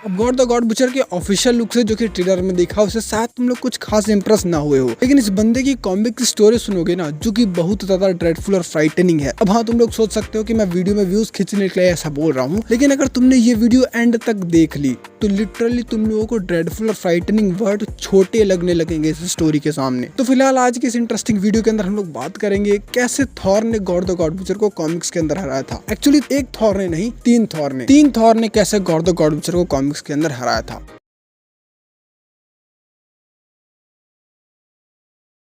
अब God the God butcher के official look से जो कि ट्रेलर में देखा उसे शायद तुम लोग कुछ खास इंप्रेस ना हुए हो, लेकिन इस बंदे की कॉमिक की स्टोरी सुनोगे ना जो कि बहुत ज्यादा ड्रेडफुल और फ्राइटनिंग है। अब हाँ, तुम लोग सोच सकते हो कि मैं वीडियो में व्यूज खींचने के लिए ऐसा बोल रहा हूँ, लेकिन अगर तुमने ये वीडियो एंड तक देख ली तो लिटरली तुम लोगों को ड्रेडफुल और फ्राइटनिंग वर्ड छोटे लगने लगेंगे इस स्टोरी के सामने। तो फिलहाल आज की इस इंटरेस्टिंग वीडियो के अंदर हम लोग बात करेंगे कैसे थॉर ने गॉड द गॉड बुचर को कॉमिक्स के अंदर हराया था। एक्चुअली एक थॉर ने नहीं, तीन थॉर ने कैसे गॉड द गॉड बुचर को कॉमिक्स के अंदर हराया था।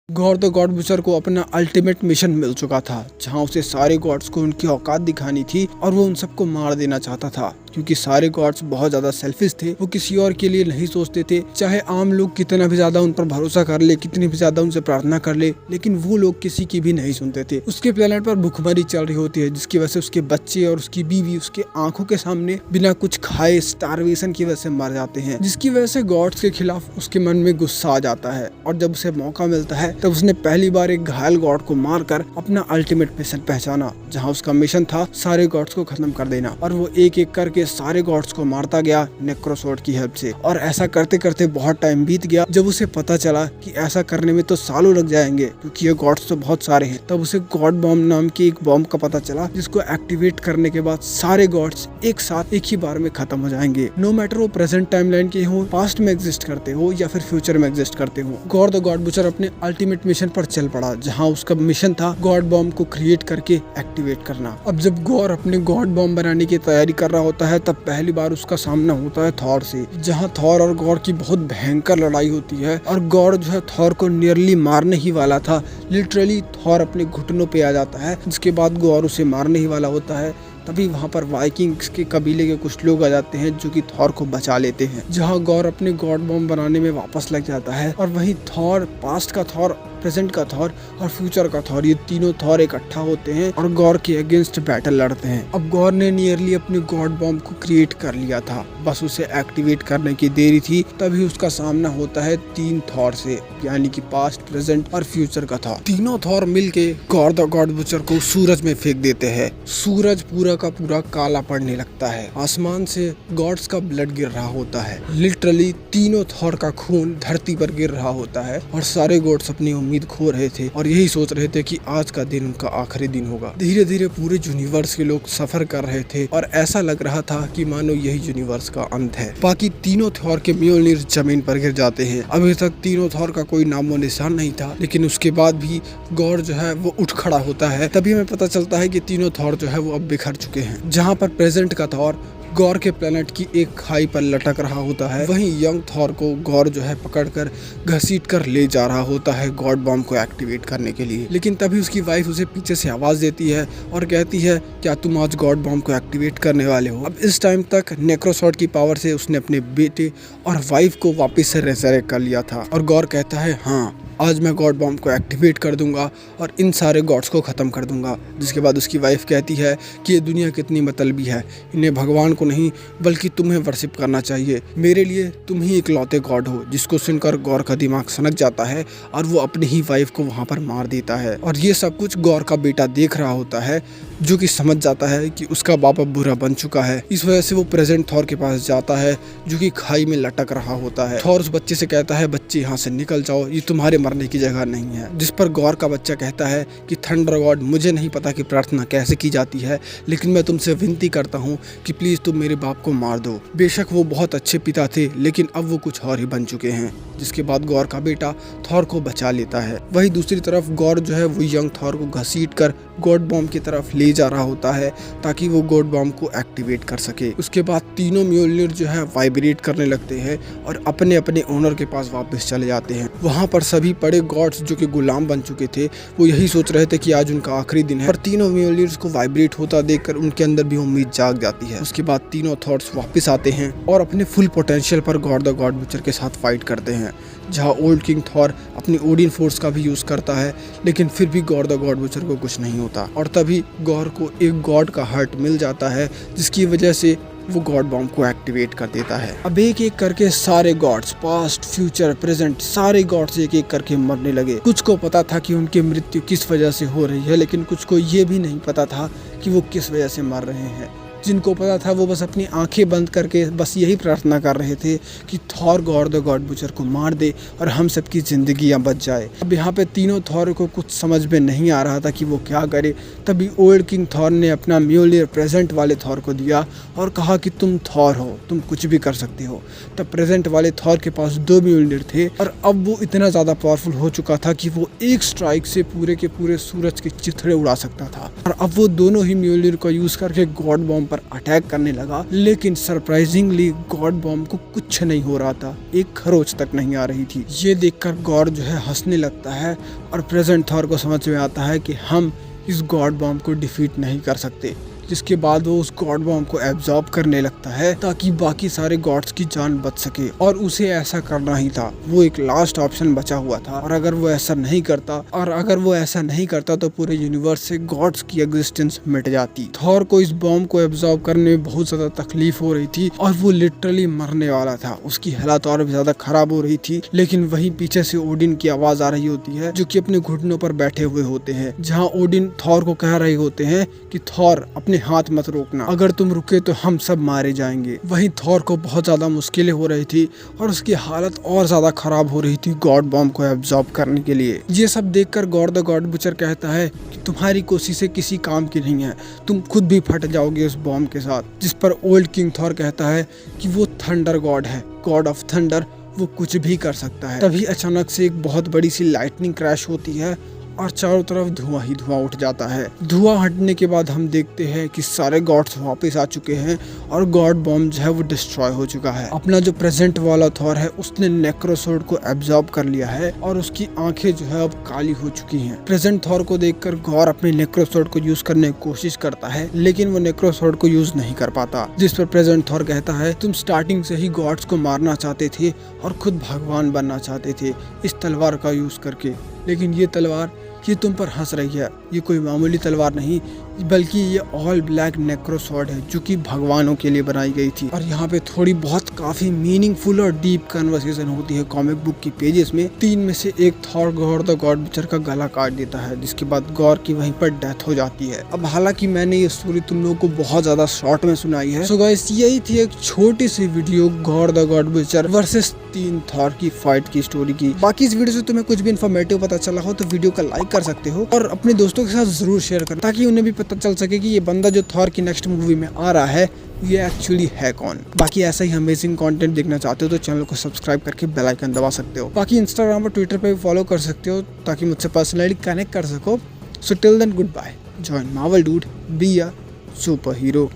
गॉड द गॉड बुचर को अपना अल्टीमेट मिशन मिल चुका था, जहां उसे सारे गॉड्स को उनकी औकात दिखानी थी और वो उन सबको मार देना चाहता था, क्योंकि सारे गॉड्स बहुत ज्यादा सेल्फिश थे। वो किसी और के लिए नहीं सोचते थे, चाहे आम लोग कितना भी ज्यादा उन पर भरोसा कर ले, कितनी भी ज्यादा उनसे प्रार्थना कर ले, लेकिन वो लोग किसी की भी नहीं सुनते थे। उसके प्लेनेट पर भुखमरी चल रही होती है, जिसकी वजह से उसके बच्चे और उसकी बीवी उसके आंखों के सामने बिना कुछ खाए स्टारवेशन की वजह से मर जाते हैं, जिसकी वजह से गॉड्स के खिलाफ उसके मन में गुस्सा आ जाता है। और जब उसे मौका मिलता है तब उसने पहली बार एक घायल गॉड को मारकर अपना अल्टीमेट मिशन पहचाना, जहां उसका मिशन था सारे गॉड्स को खत्म कर देना। और वो एक एक करके सारे गॉड्स को मारता गया नेक्रोसॉर्ड की हेल्प से। और ऐसा करते करते बहुत टाइम बीत गया। जब उसे पता चला कि ऐसा करने में तो सालों लग जाएंगे, क्योंकि ये गॉड्स तो बहुत सारे हैं, तब उसे गॉड बॉम्ब नाम की एक बॉम्ब का पता चला, जिसको एक्टिवेट करने के बाद सारे गॉड्स एक साथ एक ही बार में खत्म हो जाएंगे। नो मैटर वो प्रेजेंट टाइमलाइन के हो, पास्ट में एग्जिस्ट करते हो या फिर फ्यूचर में एग्जिस्ट करते हो। गॉड द गॉड बुचर अपने अल्टीमेट मिशन पर चल पड़ा, जहां उसका मिशन था गॉड बॉम्ब को क्रिएट करके एक्टिवेट करना। अब जब गॉर अपने गॉड बॉम्ब बनाने की तैयारी कर रहा होता है, तब पहली बार उसका सामना होता है थॉर से, जहां थॉर और गॉर की बहुत भयंकर लड़ाई होती है। और गॉर जो है थॉर को नियरली मारने ही वाला था। लिटरली थॉर अपने घुटनों पे आ जाता है, जिसके बाद गॉर उसे मारने ही वाला होता है। तभी वहाँ पर वाइकिंग्स के कबीले के कुछ लोग आ जाते हैं, जो कि थॉर को बचा लेते हैं। जहाँ गॉर अपने गॉड बॉम्ब बनाने में वापस लग जाता है, और वहीं थॉर, पास्ट का थॉर, प्रेजेंट का थॉर और फ्यूचर का थॉर, ये तीनों थॉर इकट्ठा होते हैं और गॉर के अगेंस्ट बैटल लड़ते हैं। अब गॉर ने नियरली अपनी गॉड बॉम्ब को क्रिएट कर लिया था, बस उसे एक्टिवेट करने की देरी थी। तभी उसका सामना होता है तीन थॉर से, यानी कि पास्ट, प्रेजेंट और फ्यूचर का थॉर। तीनों थॉर मिलके गॉड द गॉड बुचर को सूरज में फेंक देते हैं। सूरज पूरा का पूरा काला पड़ने लगता है। आसमान से गॉड्स का ब्लड गिर रहा होता है। लिटरली तीनों थॉर का खून धरती पर गिर रहा होता है, और सारे गॉड्स अपनी उम्मीद खो रहे थे और यही सोच रहे थे कि आज का दिन उनका आखिरी दिन होगा। धीरे धीरे पूरे यूनिवर्स के लोग सफर कर रहे थे और ऐसा लग रहा था कि मानो यही यूनिवर्स का अंत है। बाकी तीनों थॉर के म्योल्निर जमीन पर गिर जाते हैं। अभी तक तीनों थॉर का कोई नामो निशान नहीं था, लेकिन उसके बाद भी गॉड जो है वो उठ खड़ा होता है। तभी हमें पता चलता है कि तीनों थॉर जो है वो अब बिखर चुके हैं। जहाँ पर प्रेजेंट का थॉर गॉर के प्लेनेट की एक खाई पर लटक रहा होता है, वहीं यंग थॉर को गॉर जो है पकड़कर घसीट कर ले जा रहा होता है गॉड बॉम्ब को एक्टिवेट करने के लिए। लेकिन तभी उसकी वाइफ उसे पीछे से आवाज देती है और कहती है, क्या तुम आज गॉड बॉम्ब को एक्टिवेट करने वाले हो? अब इस टाइम तक नेक्रोसॉर्ड की पावर से उसने अपने बेटे और वाइफ को वापस से रेजरेक्ट कर लिया था। और गॉर कहता है, हाँ, आज मैं गॉड बॉम्ब को एक्टिवेट कर दूंगा और इन सारे गॉड्स को ख़त्म कर दूंगा। जिसके बाद उसकी वाइफ कहती है कि ये दुनिया कितनी मतलबी है, इन्हें भगवान को नहीं बल्कि तुम्हें वर्शिप करना चाहिए। मेरे लिए तुम ही इकलौते गॉड हो। जिसको सुनकर गौर का दिमाग सनक जाता है और वो अपनी ही वाइफ को वहाँ पर मार देता है। और ये सब कुछ गौर का बेटा देख रहा होता है, जो कि समझ जाता है कि उसका बाप अब बुरा बन चुका है। इस वजह से वो प्रेजेंट थॉर के पास जाता है, जो कि खाई में लटक रहा होता है। थॉर उस बच्चे से कहता है, बच्चे यहाँ से निकल जाओ, ये तुम्हारे मरने की जगह नहीं है। जिस पर गौर का बच्चा कहता है कि थंडर गॉड, मुझे नहीं पता कि प्रार्थना कैसे की जाती है, लेकिन मैं तुमसे विनती करता हूँ कि प्लीज तुम मेरे बाप को मार दो। बेशक वो बहुत अच्छे पिता थे, लेकिन अब वो कुछ और ही बन चुके हैं। जिसके बाद गौर का बेटा थॉर को बचा लेता है। वही दूसरी तरफ गौर जो है वो यंग थॉर को घसीट कर गॉड बॉम्ब की तरफ ले जा रहा होता है, ताकि वो गॉड बॉम्ब को एक्टिवेट कर सके। उसके बाद तीनों म्योल्निर जो है वाइब्रेट करने लगते हैं और अपने अपने ओनर के पास वापस चले जाते हैं। वहाँ पर सभी बड़े गॉड्स जो कि गुलाम बन चुके थे, वो यही सोच रहे थे कि आज उनका आखिरी दिन है। पर तीनों म्योल्निर्स को वाइब्रेट होता देखकर उनके अंदर भी उम्मीद जाग जाती है। उसके बाद तीनों थॉट्स वापस आते हैं और अपने फुल पोटेंशियल पर गॉड द गॉड बुचर के साथ फाइट करते हैं, जहाँ ओल्ड किंग थॉर अपनी ओडिन फोर्स का भी यूज करता है, लेकिन फिर भी गॉड द गॉड बुचर को कुछ नहीं होता। और तभी गौर को एक गॉड का हार्ट मिल जाता है, जिसकी वजह से वो गॉड बॉम्ब को एक्टिवेट कर देता है। अब एक एक करके सारे गॉड्स, पास्ट, फ्यूचर, प्रेजेंट, सारे गॉड्स एक एक करके मरने लगे। कुछ को पता था कि उनकी मृत्यु किस वजह से हो रही है, लेकिन कुछ को ये भी नहीं पता था कि वो किस वजह से मर रहे हैं। जिनको पता था वो बस अपनी आंखें बंद करके बस यही प्रार्थना कर रहे थे कि Thor God the God butcher को मार दे और हम सबकी ज़िंदगियाँ बच जाए। अब यहाँ पे तीनों थॉर को कुछ समझ में नहीं आ रहा था कि वो क्या करे। तभी ओल्ड किंग थॉर ने अपना म्योलियर प्रेजेंट वाले थॉर को दिया और कहा कि तुम थॉर हो, तुम कुछ भी कर सकते हो। तब प्रेजेंट वाले थॉर के पास 2 म्योलियर थे और अब वो इतना ज़्यादा पावरफुल हो चुका था कि वो एक स्ट्राइक से पूरे के पूरे सूरज के चिथड़े उड़ा सकता था। और अब वो दोनों ही म्योलियर को यूज करके गॉड बॉम्ब पर अटैक करने लगा, लेकिन सरप्राइजिंगली गॉड बॉम्ब को कुछ नहीं हो रहा था, एक खरोच तक नहीं आ रही थी। ये देखकर गॉड जो है हंसने लगता है और प्रेजेंट थॉर को समझ में आता है कि हम इस गॉड बॉम्ब को डिफीट नहीं कर सकते। जिसके बाद वो उस गॉड बॉम्ब को एब्जॉर्ब करने लगता है ताकि बाकी सारे गॉड्स की जान बच सके, और उसे ऐसा करना ही था। वो एक लास्ट ऑप्शन बचा हुआ था और अगर वो ऐसा नहीं करता तो पूरे यूनिवर्स से गॉड्स की एग्जिस्टेंस मिट जाती। थॉर को इस बॉम्ब को एब्जॉर्ब करने में बहुत ज्यादा तकलीफ हो रही थी और वो लिटरली मरने वाला था। उसकी हालत और भी ज्यादा खराब हो रही थी, लेकिन वहीं पीछे से ओडिन की आवाज आ रही होती है जो कि अपने घुटनों पर बैठे हुए होते हैं, जहाँ ओडिन थॉर को कह रहे होते हैं कि थॉर अपने हाथ मत रोकना, अगर तुम रुके तो हम सब मारे जाएंगे। वहीं थॉर को बहुत ज्यादा मुश्किलें हो रही थी और उसकी हालत और ज्यादा खराब हो रही थी गॉड बॉम्ब को एब्जॉर्ब करने के लिए। ये सब देखकर गॉड द गॉड बुचर कहता है कि तुम्हारी कोशिशें किसी काम की नहीं है, तुम खुद भी फट जाओगे उस बॉम्ब के साथ। जिस पर ओल्ड किंग थॉर कहता है कि वो थंडर गॉड है, गॉड ऑफ थंडर, वो कुछ भी कर सकता है। तभी अचानक से एक बहुत बड़ी सी लाइटनिंग क्रैश होती है और चारों तरफ धुआं ही धुआं उठ जाता है। धुआं हटने के बाद हम देखते हैं कि सारे गॉड्स वापस आ चुके हैं और गॉड बॉम्ब जो है वो डिस्ट्रॉय हो चुका है। अपना जो प्रेजेंट वाला थॉर है उसने नेक्रोसोर्ड को एब्जॉर्ब कर लिया है और उसकी आंखें जो है अब काली हो चुकी हैं। प्रेजेंट थॉर को देखकर गॉर अपने नेक्रोसोर्ड को यूज करने की कोशिश करता है, लेकिन वो नेक्रोसोर्ड को यूज नहीं कर पाता। जिस पर प्रेजेंट थॉर कहता है तुम स्टार्टिंग से ही गॉड्स को मारना चाहते थे और खुद भगवान बनना चाहते थे इस तलवार का यूज करके, लेकिन ये तलवार ये तुम पर हंस रही है। ये कोई मामूली तलवार नहीं, बल्कि ये ऑल ब्लैक नेक्रोसॉर्ड है जो कि भगवानों के लिए बनाई गई थी। और यहाँ पे थोड़ी बहुत काफी मीनिंगफुल और डीप कन्वर्सेशन होती है कॉमिक बुक की पेजेस में। 3 में से एक Thor God the God butcher का गला काट देता है, जिसके बाद गॉर की वहीं पर डेथ हो जाती है। अब हालांकि मैंने ये स्टोरी तुम लोगों को बहुत ज्यादा शॉर्ट में सुनाई है। सो गाइस, यही थी एक छोटी सी video God the God butcher versus 3 Thor की फाइट की स्टोरी की। बाकी इस वीडियो से तुम्हें कुछ भी इन्फॉर्मेटिव पता चला हो तो वीडियो को लाइक कर सकते हो और अपने दोस्तों के साथ जरूर शेयर करो, ताकि उन्हें भी पता चल सके कि ये बंदा जो थॉर की नेक्स्ट मूवी में आ रहा है ये एक्चुअली है कौन। बाकी ऐसा ही अमेजिंग कंटेंट देखना चाहते हो तो चैनल को सब्सक्राइब करके बेल आइकन दबा सकते हो। बाकी इंस्टाग्राम और ट्विटर पे भी फॉलो कर सकते हो ताकि मुझसे पर्सनली कनेक्ट कर सको। So till then, goodbye. Join Marvel dude, be a super hero.